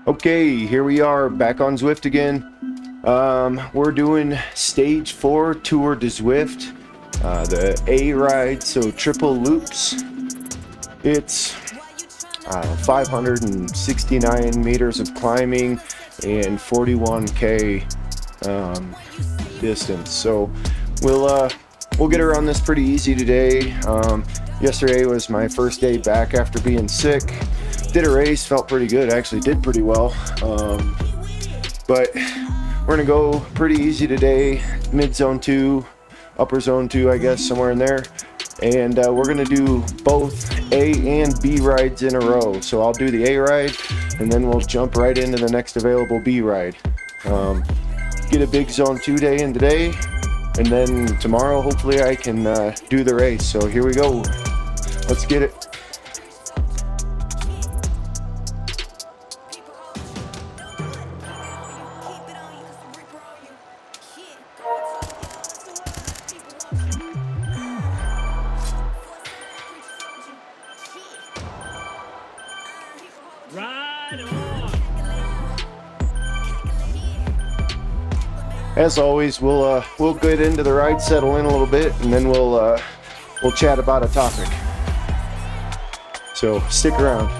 Okay, here we are back on Zwift again. We're doing stage 4 Tour de Zwift, the A ride, so triple loops. It's 569 meters of climbing and 41k distance. So we'll get around this pretty easy today. Yesterday was my first day back after being sick. Did a race, felt pretty good, actually did pretty well. But we're gonna go pretty easy today, mid zone 2, upper zone 2, I guess, somewhere in there. And we're gonna do both A and B rides in a row. So I'll do the A ride and then we'll jump right into the next available B ride. Get a big zone 2 day in today, and then tomorrow hopefully I can do the race. So here we go, let's get it. As always, we'll get into the ride, settle in a little bit, and then we'll chat about a topic. So stick around.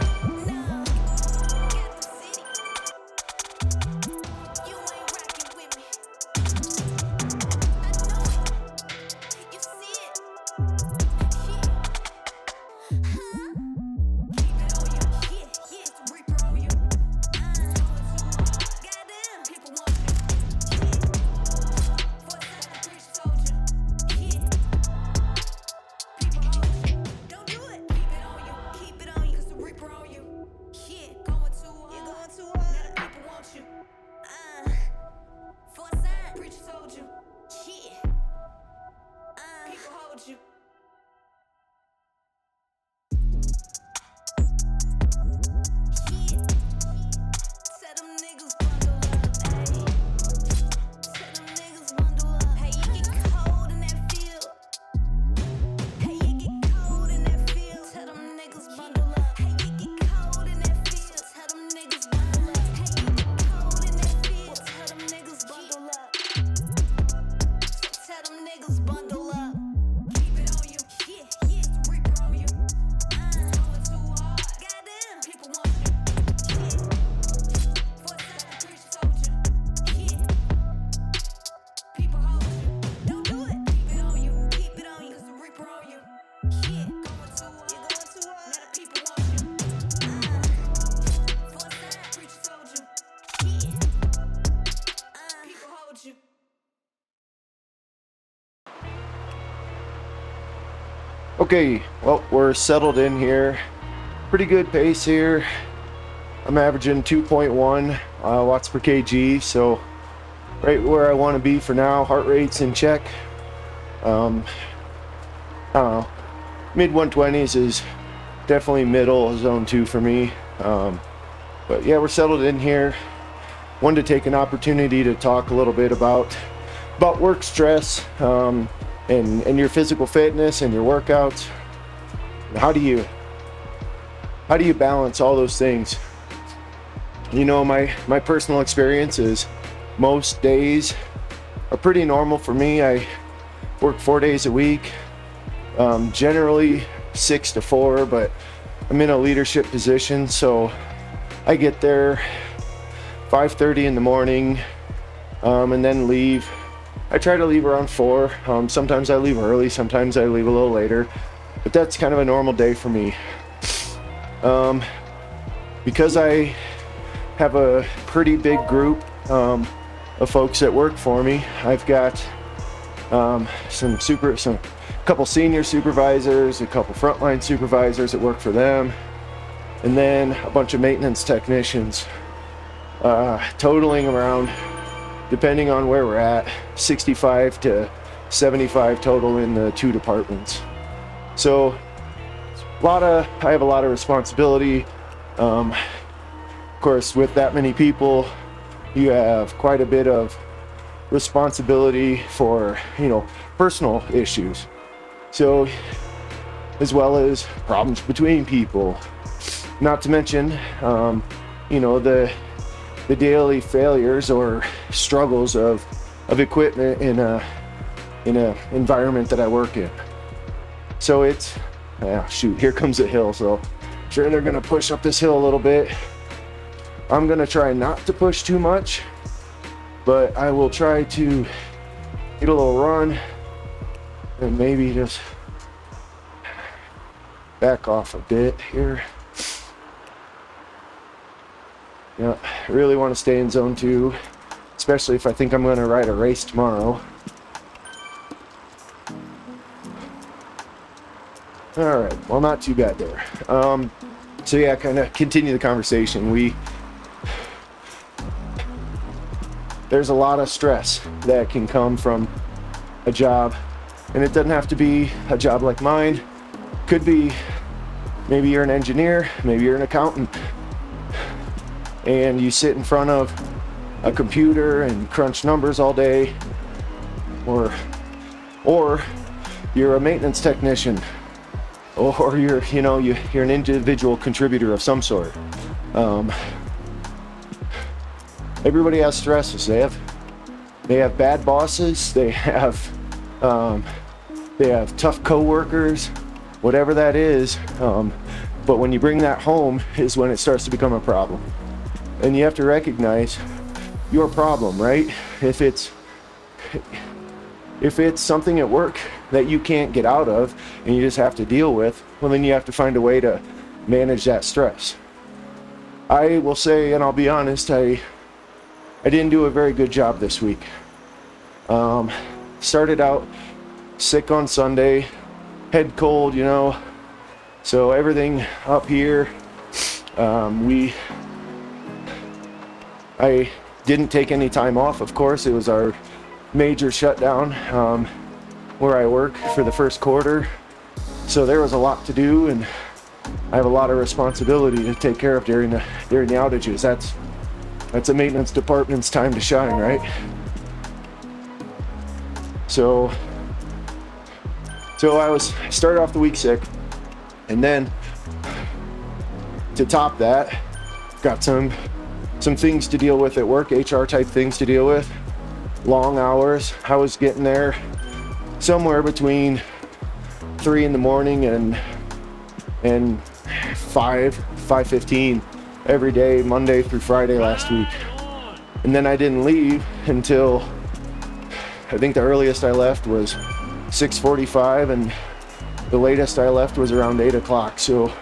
Okay, well, we're settled in here. Pretty good pace here. I'm averaging 2.1 watts per kg, so right where I want to be for now. Heart rate's in check. I don't know, mid 120s is definitely middle zone 2 for me. But yeah, we're settled in here. Wanted to take an opportunity to talk a little bit about work stress, and your physical fitness and your workouts. How do you balance all those things? You know, my personal experience is most days are pretty normal for me. I work 4 days a week, generally 6 to 4, but I'm in a leadership position, so I get there 5:30 in the morning, and then leave. I try to leave around 4. Sometimes I leave early, sometimes I leave a little later, but that's kind of a normal day for me. Because I have a pretty big group of folks that work for me. I've got a couple senior supervisors, a couple frontline supervisors that work for them, and then a bunch of maintenance technicians, totaling around, depending on where we're at, 65 to 75 total in the 2 departments. So I have a lot of responsibility. Of course, with that many people, you have quite a bit of responsibility for, personal issues. So, as well as problems between people. Not to mention, the daily failures or struggles of equipment in a environment that I work in. So it's, here comes a hill. So sure, they're gonna push up this hill a little bit. I'm gonna try not to push too much, but I will try to get a little run and maybe just back off a bit here. Yeah, I really want to stay in zone 2, especially if I think I'm going to ride a race tomorrow. All right, well, not too bad there. So yeah, kind of continue the conversation. There's a lot of stress that can come from a job, and it doesn't have to be a job like mine. Could be, maybe you're an engineer, maybe you're an accountant, and you sit in front of a computer and crunch numbers all day, or you're a maintenance technician, or you're an individual contributor of some sort. Everybody has stresses. They have bad bosses. They have tough coworkers, whatever that is. But when you bring that home is when it starts to become a problem. And you have to recognize your problem, right? If it's something at work that you can't get out of and you just have to deal with, well, then you have to find a way to manage that stress. I will say, and I'll be honest, I didn't do a very good job this week. Started out sick on Sunday, head cold, so everything up here, I didn't take any time off, of course. It was our major shutdown where I work for the first quarter. So there was a lot to do, and I have a lot of responsibility to take care of during the outages. That's a maintenance department's time to shine, right? So I started off the week sick, and then to top that, got some things to deal with at work, HR type things to deal with, long hours. I was getting there somewhere between 3 in the morning and 5:15 every day, Monday through Friday last week. And then I didn't leave until, I think the earliest I left was 6:45, and the latest I left was around 8 o'clock. So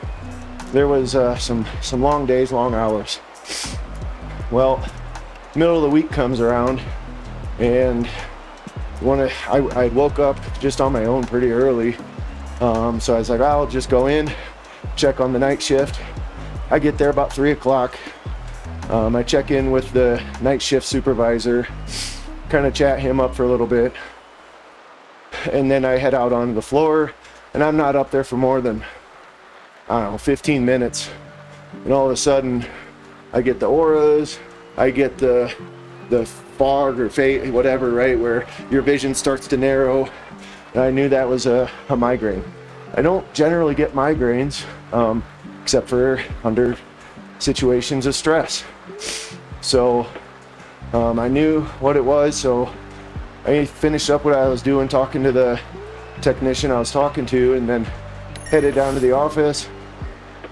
there was some long days, long hours. Well, middle of the week comes around, and I woke up just on my own pretty early. So I was like, I'll just go in, check on the night shift. I get there about 3 o'clock. I check in with the night shift supervisor, kind of chat him up for a little bit. And then I head out onto the floor, and I'm not up there for more than, 15 minutes. And all of a sudden, I get the auras, I get the fog or fade, whatever, right, where your vision starts to narrow. And I knew that was a migraine. I don't generally get migraines, except for under situations of stress. So I knew what it was, so I finished up what I was doing, talking to the technician I was talking to, and then headed down to the office,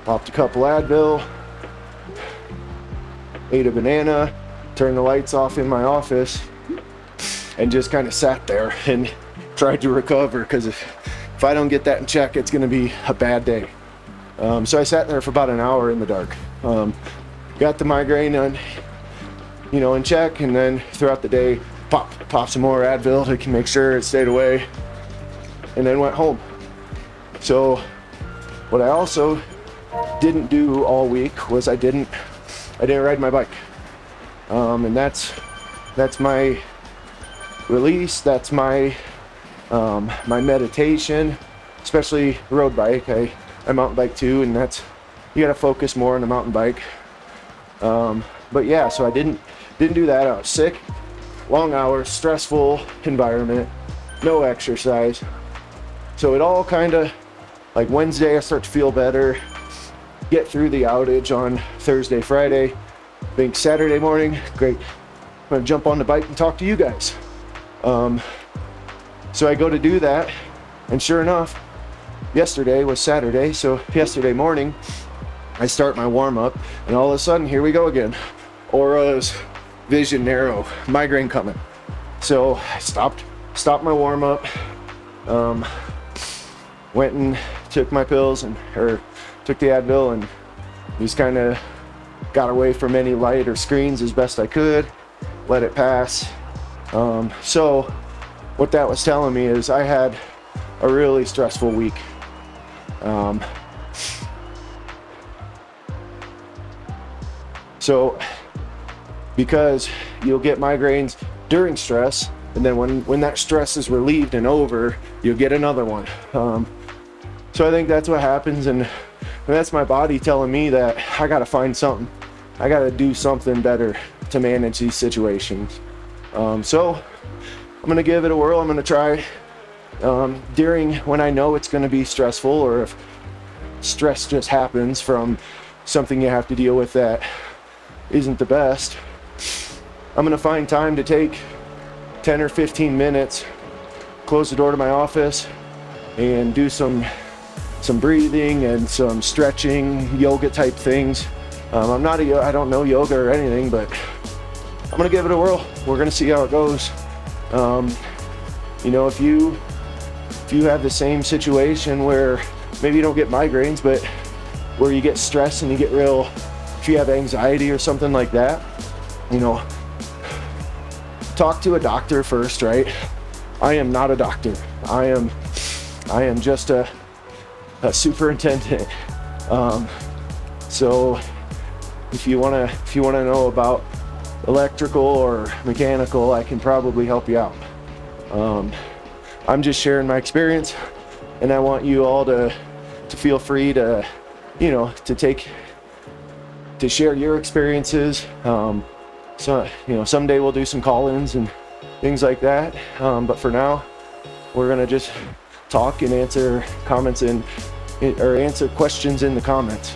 popped a couple Advil, ate a banana, turned the lights off in my office, and just kind of sat there and tried to recover, because if I don't get that in check, it's going to be a bad day. So I sat there for about an hour in the dark. Got the migraine in check, and then throughout the day, pop some more Advil to make sure it stayed away, and then went home. So what I also didn't do all week was I didn't ride my bike. And that's my release. That's my meditation, especially road bike. I mountain bike too, and you got to focus more on the mountain bike. But yeah, so I didn't do that. I was sick, long hours, stressful environment, no exercise. So it all kind of, like Wednesday I start to feel better. get through the outage on Thursday, Friday. I think Saturday morning, great, I'm gonna jump on the bike and talk to you guys. So I go to do that, and sure enough, yesterday was Saturday, so yesterday morning, I start my warm-up, and all of a sudden, here we go again. Auras, vision narrow, migraine coming. So I stopped my warm-up, went and took my pills, or took the Advil, and just kind of got away from any light or screens as best I could, let it pass. So what that was telling me is I had a really stressful week. So because you'll get migraines during stress, and then when that stress is relieved and over, you'll get another one. So I think that's what happens, and that's my body telling me that I gotta find something. I gotta do something better to manage these situations. So I'm gonna give it a whirl. I'm gonna try during when I know it's gonna be stressful, or if stress just happens from something you have to deal with that isn't the best. I'm gonna find time to take 10 or 15 minutes, close the door to my office, and do some breathing and some stretching, yoga type things. I don't know yoga or anything, but I'm gonna give it a whirl. We're gonna see how it goes. You know, if you have the same situation where maybe you don't get migraines, but where you get stressed and you get if you have anxiety or something like that, you know, talk to a doctor first, right? I am not a doctor. I am just a superintendent. So if you wanna know about electrical or mechanical, I can probably help you out. I'm just sharing my experience, and I want you all to feel free to, you know, to share your experiences. So, you know, someday we'll do some call-ins and things like that. But for now, we're gonna just talk and answer comments or answer questions in the comments.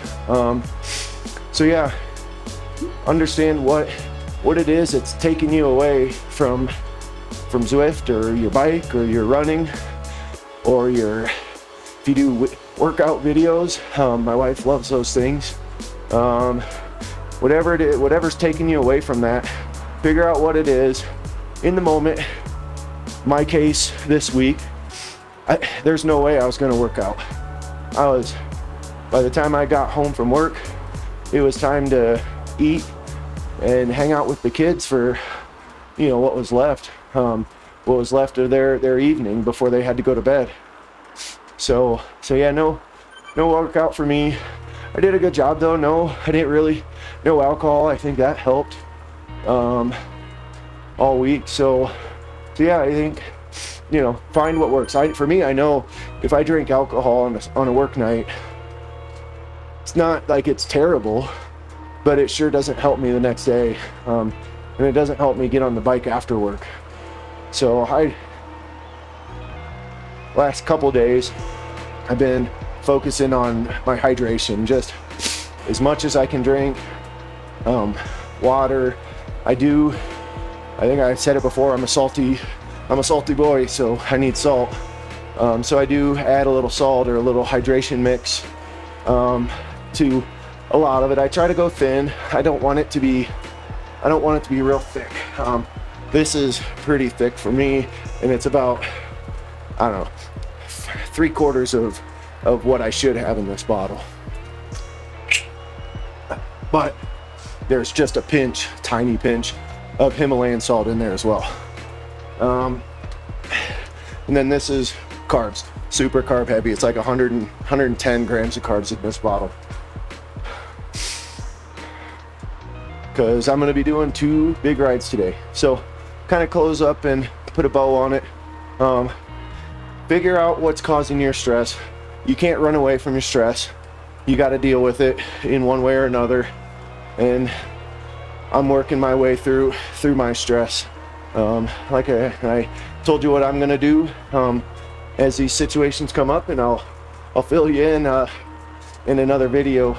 So yeah, understand what it is that's taking you away from Zwift, or your bike, or your running, or if you do workout videos. My wife loves those things. Whatever it is, whatever's taking you away from that, figure out what it is in the moment. My case this week, there's no way I was gonna work out. By the time I got home from work, it was time to eat and hang out with the kids for, you know, what was left of their evening before they had to go to bed. So yeah, no workout for me. I did a good job though. No alcohol. I think that helped all week. So yeah, I think, you know, find what works. For me, I know if I drink alcohol on a work night, it's not like it's terrible, but it sure doesn't help me the next day, and it doesn't help me get on the bike after work. So last couple days, I've been focusing on my hydration, just as much as I can drink. Water. I think I said it before, I'm a salty boy, so I need salt. So I do add a little salt or a little hydration mix to a lot of it. I try to go thin. I don't want it to be real thick. This is pretty thick for me, and it's about, I don't know, 3/4 of what I should have in this bottle. But there's just a tiny pinch of Himalayan salt in there as well. And then this is carbs, super carb heavy. It's like 110 grams of carbs in this bottle. Because I'm gonna be doing 2 big rides today. So kind of close up and put a bow on it. Figure out what's causing your stress. You can't run away from your stress. You got to deal with it in one way or another. And I'm working my way through my stress. Like I told you what I'm gonna do as these situations come up, and I'll fill you in another video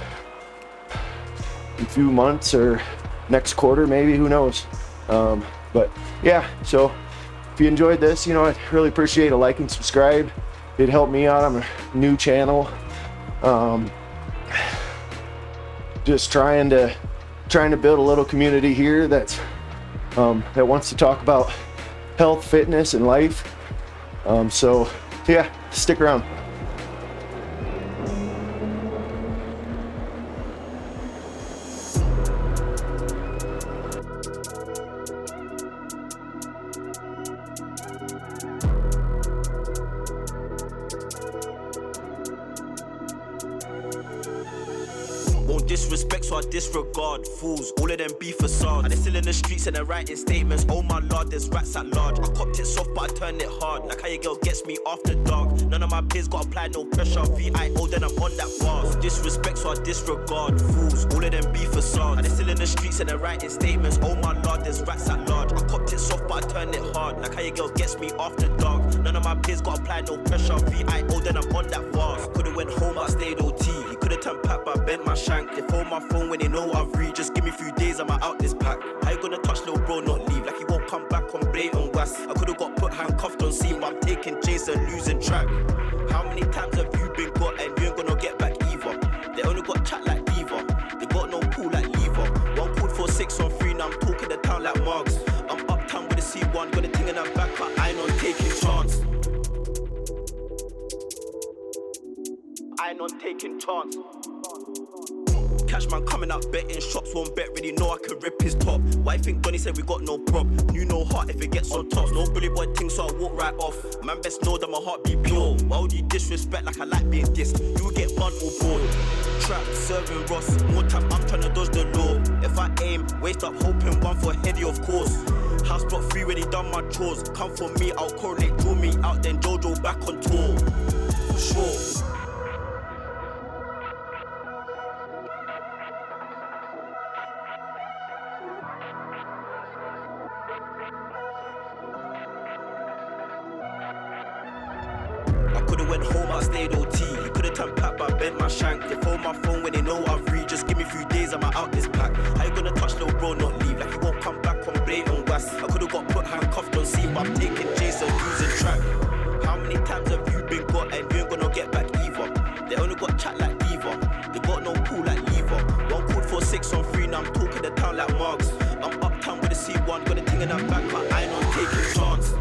a few months or next quarter, maybe, who knows. But yeah, so if you enjoyed this, I'd really appreciate a like and subscribe. It'd help me out. I'm a new channel. Just trying to build a little community here that wants to talk about health, fitness, and life. So yeah, stick around. Won't disrespect, so I disregard fools, all of them be facades. And they're still in the streets and they're writing statements. Oh my lord, there's rats at large. I copped it soft, but I turned it hard. Like how your girl gets me after dark. None of my peers got apply, no pressure. VIO, then I'm on that bars. Disrespect, so I disregard fools, all of them be facades. And they're still in the streets and they're writing statements. Oh my lord, there's rats at large. I copped it soft, but I turned it hard. Like how your girl gets me after dark. None of my peers got apply, no pressure. VIO, then I'm on that bars. Could've went home, but I stayed OT. He could've turned pack, but I bent my shank. They phone my phone when they know I've read. Just give me a few days, I'm out this pack. How you gonna touch little bro, not leave? Like he won't come back on blatant was. I could've got put handcuffed on scene, but I'm taking chase and losing track. How many times have you been caught and you ain't gonna get back either? They only got chat like Diva. They got no pool like Lever. One called for 6 on 3, now I'm talking the town like Marks. I'm uptown with a C1, got a thing in that back, but I ain't on taking chance. I ain't on taking chance. Cash man coming out betting shops, won't bet, really know I can rip his top. Why you think Donny said we got no prop? You know heart if it gets on tops. No bully boy thing, so I walk right off. Man best know that my heart be pure. Why would you disrespect like I like being dissed? You get blunt or bored. Trap, serving Ross, more time I'm trying to dodge the law. If I aim, waste up hoping one for heady of course. House block 3 when he done my chores. Come for me, I'll correlate, draw me out, then Jojo back on tour. Sure. Could've went home, I stayed OT. You could've turned pack, but I bent my shank. They phone my phone when they know I've read. Just give me a few days, I'm out this pack. How you gonna touch little bro, not leave? Like he won't come back on blatant was. I could've got put handcuffed on scene, but I'm taking chase and losing track. How many times have you been caught and you ain't gonna get back either? They only got chat like Diva. They got no pool like Lever. One called for 6 on 3, now I'm talking the town like Marks. I'm uptown with a C1, got a thing in that back, but I ain't on taking chance.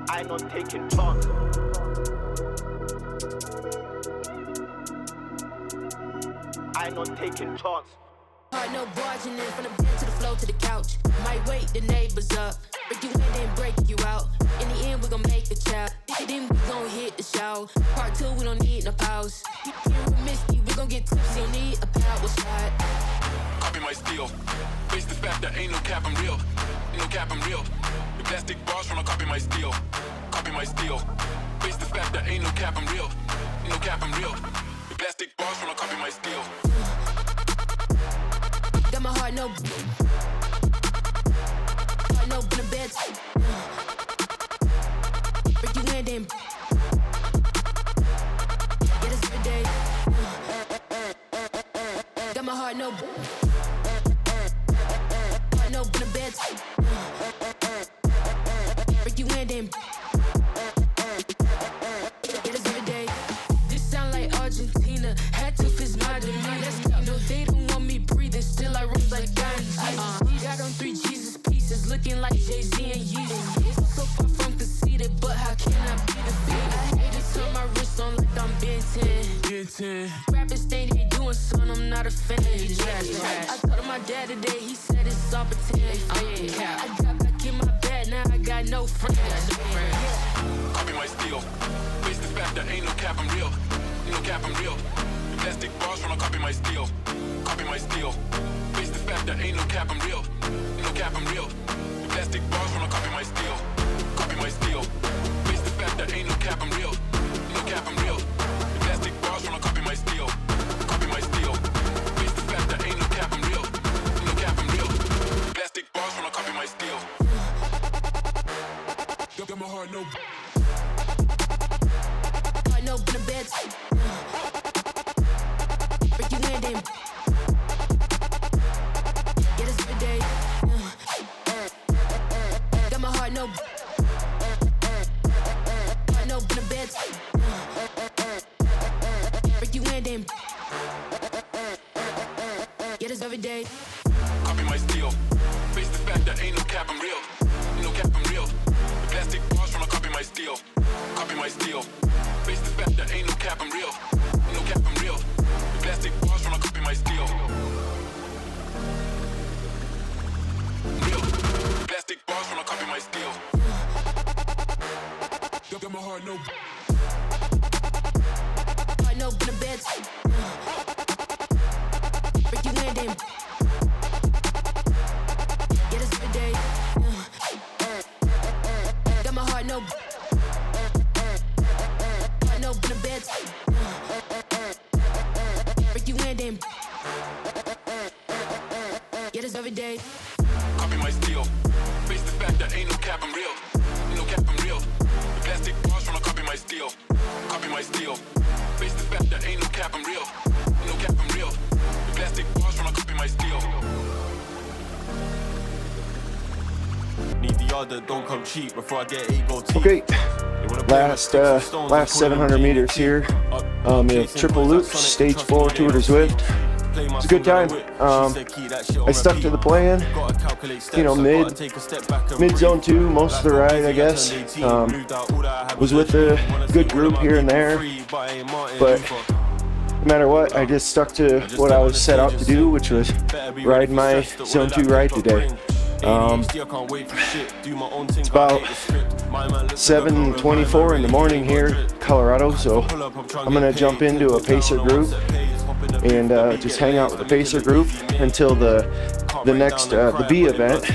I ain't on taking chance. I ain't on taking chance. Hard no barging in from the bed to the floor to the couch. Might wake the neighbors up. Break you in, then break you out. In the end, we gon' make the child. Then we gon' hit the show. Part 2, we don't need no pause. Here with Misty, we gon' get tipsy. Don't need a power shot. Copy my steel. Face the fact that ain't no cap, I'm real. Ain't no cap, I'm real. The plastic bars from a copy my steel. Copy my steel. Face the fact that ain't no cap, I'm real. Ain't no cap, I'm real. The plastic bars from a copy my steel. Got my heart no in the bed. Break you in, then get us every day. Got my heart no in the bed. Break you in, then get us every day. This sound like Argentina. Had to fist my demeanor. No, they don't want me breathing. Still I rose like Gandhi. Got on 3 Jesus pieces, looking like Jay-Z and Yeezy. So far from conceited, but how can I be defeated? I hate to turn my wrist on like I'm Ben 10. Rapping staying here doing something, I'm not a fan. I told him my dad today, he said it's all pretend. I got back in my bed, now I got no friends. Copy my steel. Face the fact that ain't no cap, I'm real. Ain't no cap, I'm real. The plastic bars from a copy my steel. Copy my steel. Face the fact that ain't no cap, I'm real. Ain't no cap, I'm real. The plastic bars from a copy my steel. Copy my steel. Face the fact that ain't no cap, I'm real. Ain't no cap, I'm real. The plastic bars from a copy my steel. Copy my steel. Face the fact that ain't no cap, I'm real. Ain't no cap, I'm real. The plastic bars from a copy my steel. Got my heart no. Hard no in the bed. Break you in, then. Yeah, this every day. Got my heart no. Hard no in the bed. Break you in, then. Yeah, this every day. Copy my steel. Face the fact that ain't no cap, I'm real. No cap, I'm real. The plastic bars from a copy my steel. Copy my steel. Face the fact that ain't no cap, I'm real. No cap, I'm real. The plastic bars from a copy my steel. Real. Plastic bars from a copy my steel. Got my heart no. Hard no in the bed. Break you in, then. Yeah, this every day. Got my heart no. Hard no in the bed. Break you in, then. Yeah, this every day. Copy my steel. Face the fact that ain't no cap, I'm real. No cap, I'm real. The plastic bars from a copy my steel. Copy my steel. Face the fact that ain't no cap, I'm real. No cap, I'm real. The plastic bars from a copy my steel. Need the yard that don't come cheap before I get ego teeth. Okay, last 700 meters here. Triple loop, stage 4 Tour de Zwift. It's a good time. I stuck to the plan. You know, mid zone 2 most of the ride, I guess. Was with a good group here and there, but no matter what, I just stuck to what I was set out to do, which was ride my zone 2 ride today. It's about 7:24 in the morning here, Colorado, so I'm gonna jump into a pacer group and just hang out with the pacer group until the next the B event,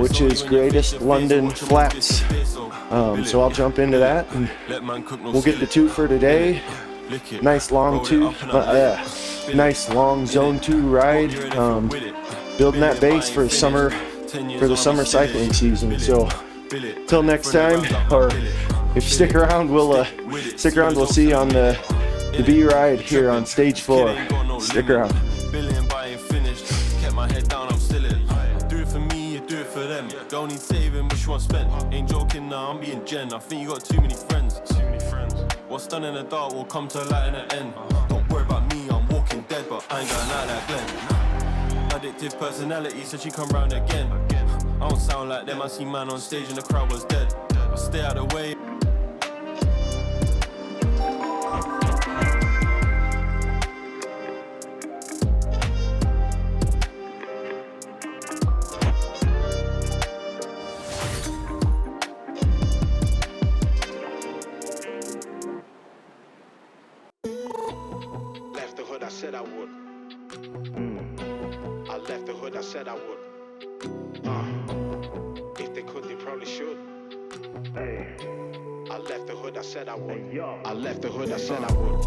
which is Greatest London Flats. So I'll jump into that and we'll get the 2 for today. Nice long zone 2 ride. Building that base for the summer cycling season. So till next time, or if you stick around, we'll see you on the B ride here on stage 4. Stick around. Do it for me, you do it for them. Don't need saving, wish one spent. Ain't joking now, I'm being Jen. I think you got too many friends. What's done in the dark will come to light in the end. Don't worry about me, I'm walking dead, but I ain't going out like Glenn. Addictive personality, so she come round again. I don't sound like them, I see man on stage and the crowd was dead. I stay out of the way. Left the hood, I said I would. I left the hood, I said I would. If they could, they probably should. I left the hood, I said I would. I left the hood, I said I would.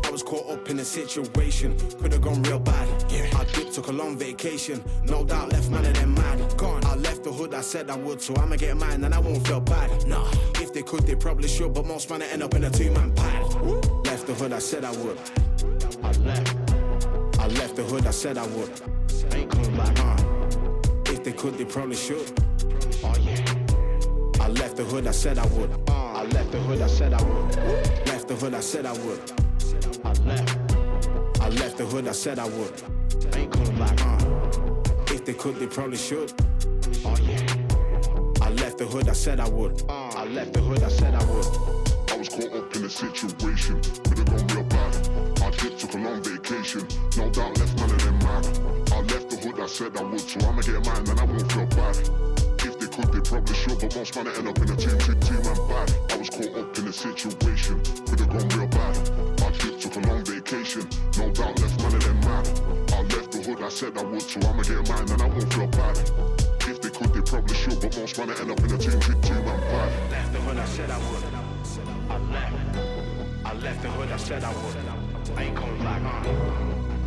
I was caught up in a situation, could have gone real bad. I dipped, took a long vacation, no doubt left man of them mad. Gone. I left the hood, I said I would, so I'ma get mine and I won't feel bad. Nah, if they could, they probably should, but most man end up in a 2-man pad. Left the hood, I said I would. I left the hood, I said I would. Ain't coming back. If they could, they probably should. Oh yeah. I left the hood, I said I would. I left the hood, I said I would. Left the hood, I said I would. I left the hood, I said I would. Ain't coming back. If they could, they probably should. Oh yeah. I left the hood, I said I would. I left the hood, I said I would. I was caught up in a situation, could have gone real bad. I dipped, took a long vacation, no doubt left none of them mad. I left the hood, I said I would, so I'ma get mine and I won't feel bad. If they could, they probably should, but most man end up in a 2-man bad. I was caught up in a situation, could have gone real bad. I dipped, took a long vacation, no doubt left none of them mad. I left the hood, I said I would, so I'ma get mine and I won't feel bad. If they could, they probably should, but most man end up in a 2-man bad. Left the hood, I said I would. I left the hood, I said I would. I ain't coming back.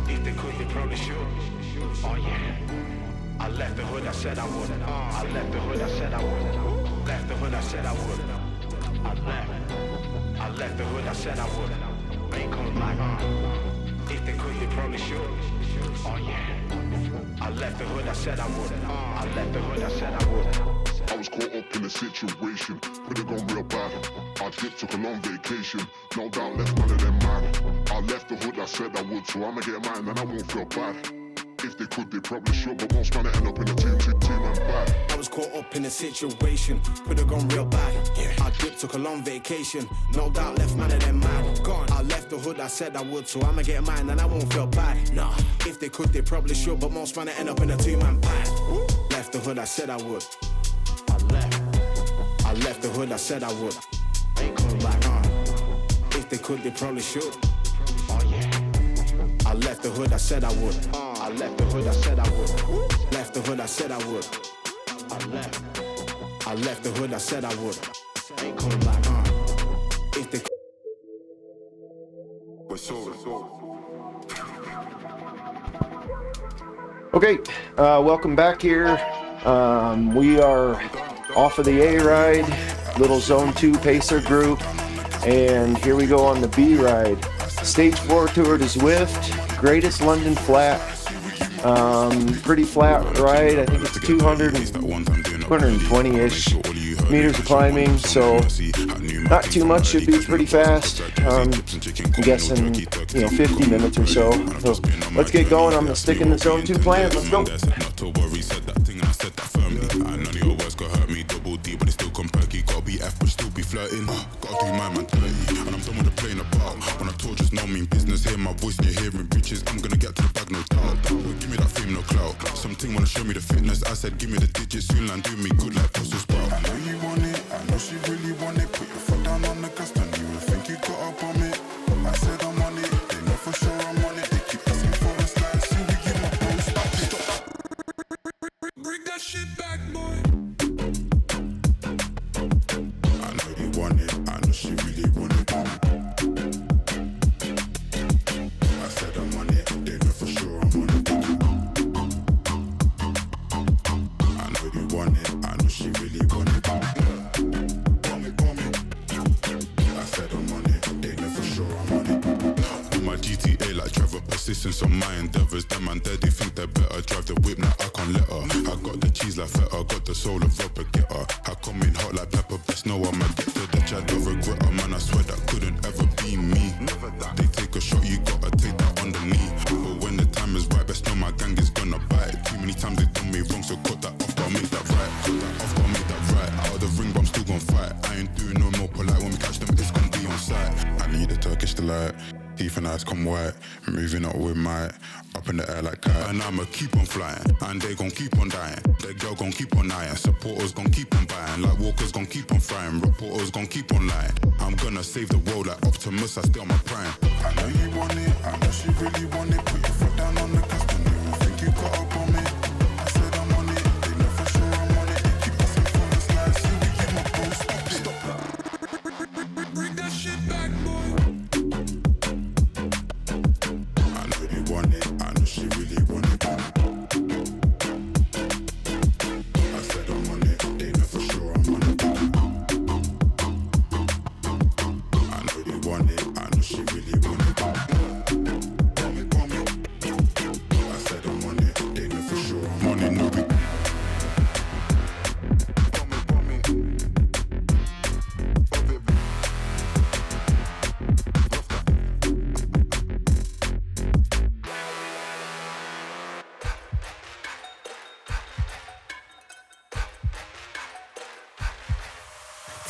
If they could, they probably should. Oh yeah. I left the hood, I said I would. I left the hood, I said I would. Left the hood, I said I would. I left the hood, I said I would. I ain't coming back. If they could, they probably should. Oh yeah. I left the hood, I said I would. I left the hood, I said I would. I was caught up in a situation, could have gone real bad. I dipped, took a long vacation, no doubt left none of them mad. I left the hood, I said I would, so I'ma get mine and I won't feel bad. If they could, they probably should, but most man end up in a team and bad. I was caught up in a situation, could have gone real bad. I dipped, took a long vacation, no doubt left none of them mad. Gone. I left the hood, I said I would, so I'ma get mine and I won't feel bad. Nah, if they could, they probably should, but most man end up in a two-man band. Left the hood, I said I would. I left the hood, I said I would. Ain't coming back. If they could, they probably should. Oh yeah. I left the hood, I said I would. I left the hood, I said I would. Left the hood, I said I would. I left the hood, I said I would. Ain't coming back. If they Okay, welcome back here. We are off of the A ride, little Zone 2 pacer group, and here we go on the B ride. Stage 4 Tour de Zwift, greatest London flat. Pretty flat ride. I think it's 220-ish meters of climbing, so not too much, should be pretty fast. I'm guessing 50 minutes or so. So let's get going. I'm gonna stick in the Zone 2 plan. Let's go. Flirting, gotta do my man dirty, and I'm done with the playing about. When I talk, just know mean business. Hear my voice, you're hearing bitches. I'm gonna get to the bag, no doubt. Give me that fame, no clout. Something wanna show me the fitness. I said, give me the digits, soon land do me good like Brussels sprout. I know you want it, I know she really want it. Put your foot down on the gas, and you would think you got up on it. I said I'm on it, they know for sure I'm on it. They keep asking for a slide, so we give my post. Stop. Bring that shit back, boy. Want it, I know she really want it. I said I'm on it, they know for sure I'm on it. I know they want it, I know she really want it. Want me. I said I'm on it, they know for sure I'm on it. On my GTA like Trevor, persistence on my endeavors. Them man there, they think they better drive the whip, now I can't let her. I got the cheese like feta, got the soul of Robert Getter. I come in hot like pepper, best know I'ma get to the chat. Don't regret her, man, I swear that couldn't ever be me. They take a shot, you gotta take that underneath. But when the time is right, best know my gang is gonna bite. Too many times they done me wrong, so cut that off, gotta make that right. Cut that off, gotta make that right. Out of the ring, but I'm still gonna fight. I ain't doing no more polite, when we catch them, it's gonna be on sight. I need a Turkish delight, teeth and eyes come white. Moving up with might, up in the air like kite. And I'ma keep on flying, and they gon' keep on dying. That girl gon' keep on lying, supporters gon' keep on buying. Like walkers gon' keep on frying, reporters gon' keep on lying. I'm gonna save the world like Optimus, I stay on my prime. I know you want it, I know she really want it. Put your foot down on the gas, and you think you got up on me. I said I'm on it, they know for sure I'm on it. They keep asking for the slides, so we give my post. Stop that. Bring that shit back, boy. I know they want it, I know she really want it. I said I'm on it, they know for sure I'm on it. I know they want it, I know she really want it. Want me. I said I'm on it, they know for sure I'm on it. No, we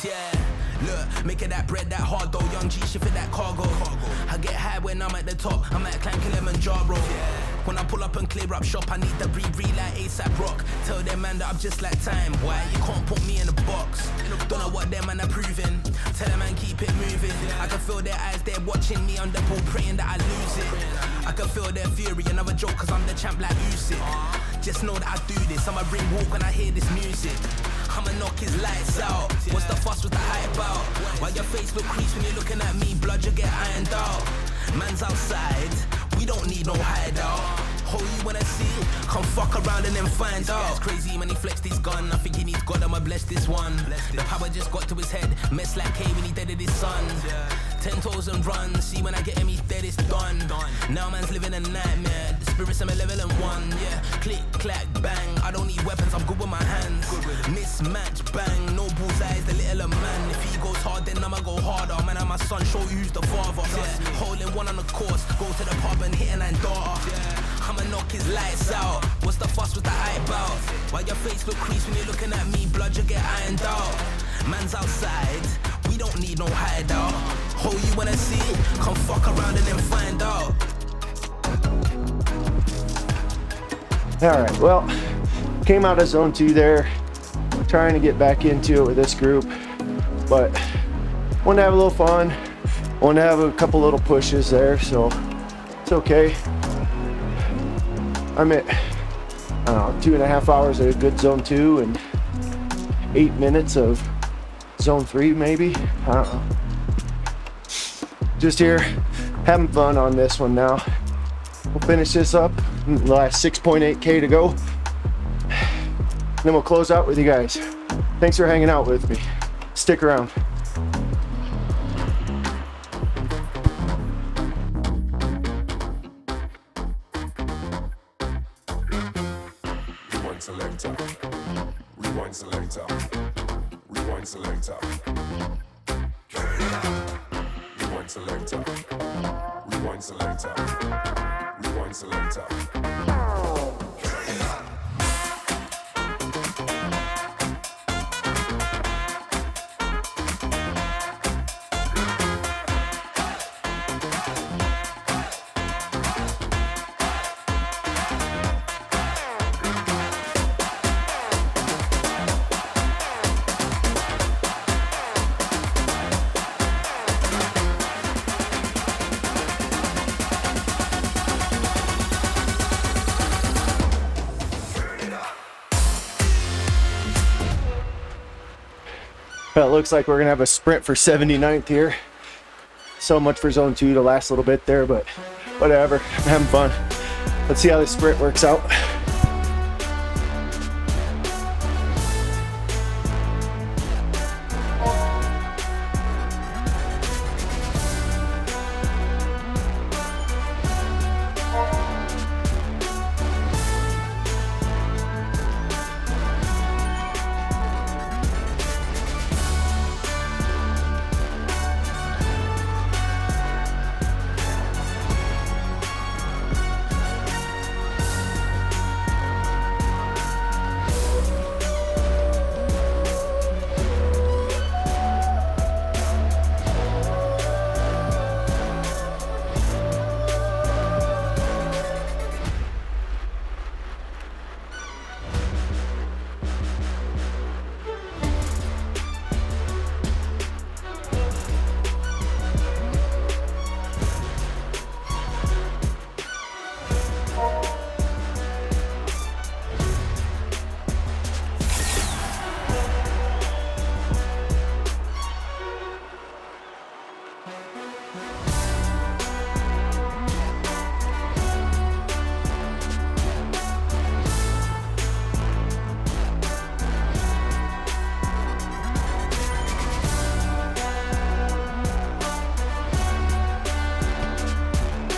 Yeah, look, making that bread that hard though. Young G shifting that cargo. I get high when I'm at the top. I'm at Clan Kilimanjaro. When I pull up and clear up shop, I need the breathe like ASAP Rock. Tell them man that I'm just like time. Why you can't put me in a box? Don't know what them man are proving. Tell them man keep it moving. I can feel their eyes, they're watching me on the ball, praying that I lose it. I can feel their fury, another joke cause I'm the champ like Usyk. Just know that I do this, I'ma bring walk when I hear this music. I'ma knock his lights out. What's the fuss with the hype out? Why your face look crease when you're looking at me? Blood you get ironed out. Man's outside, we don't need no hideout. Hold you when I see, come fuck around and then find out. It's crazy when he flexed his gun. I think he needs God, I'ma bless this one. The power just got to his head, mess like K when he deaded his son. 10 toes and run, see when I get him, he's dead, it's done. Now man's living a nightmare, the spirits I'm a level and one, yeah. Click, clack, bang, I don't need weapons, I'm good with my hands. Mismatch, bang, no bullseyes, the little man. If he goes hard, then I'ma go harder. Man, I'm my son, show you who's the father. Yeah. Holding one on the course, go to the pub and hit an daughter. I'ma knock his lights out. What's the fuss with the hype out? Why your face look creased when you're looking at me? Blood, you get ironed out. Man's outside, we don't need no hideout. Hold you when I see, come fuck around and then find out. Alright, well, came out of zone 2 there, trying to get back into it with this group, but wanted to have a little fun, wanted to have a couple little pushes there, so it's okay. I'm at, I don't know, 2.5 hours of good zone 2 and 8 minutes of zone 3 maybe, I don't know. Just here, having fun on this one now. We'll finish this up, the last 6.8K to go. Then we'll close out with you guys. Thanks for hanging out with me. Stick around. Rewind selector. Rewind selector. Rewind selector. Rewind selector. Rewind selector. Rewind selector. Well, it looks like we're gonna have a sprint for 79th here. So much for zone 2 to last a little bit there, but whatever, I'm having fun. Let's see how this sprint works out.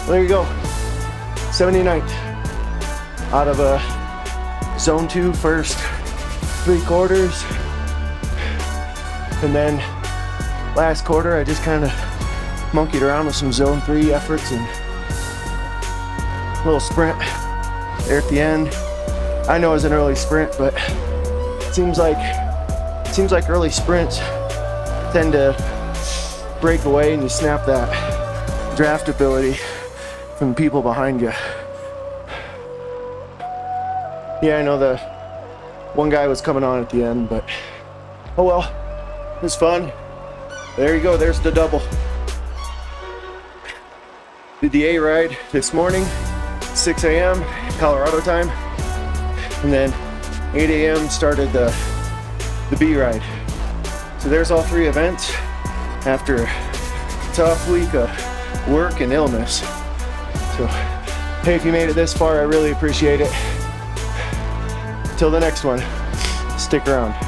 There you go, 79th out of a zone 2 first 3 quarters, and then last quarter I just kind of monkeyed around with some zone 3 efforts and a little sprint there at the end. I know it was an early sprint, but it seems like early sprints tend to break away and you snap that draft ability from the people behind you. Yeah, I know the one guy was coming on at the end, but oh well, it was fun. There you go, there's the double. Did the A ride this morning, 6 a.m. Colorado time, and then 8 a.m. started the B ride. So there's all 3 events after a tough week of work and illness. So Hey, if you made it this far, I really appreciate it. Till the next one, stick around.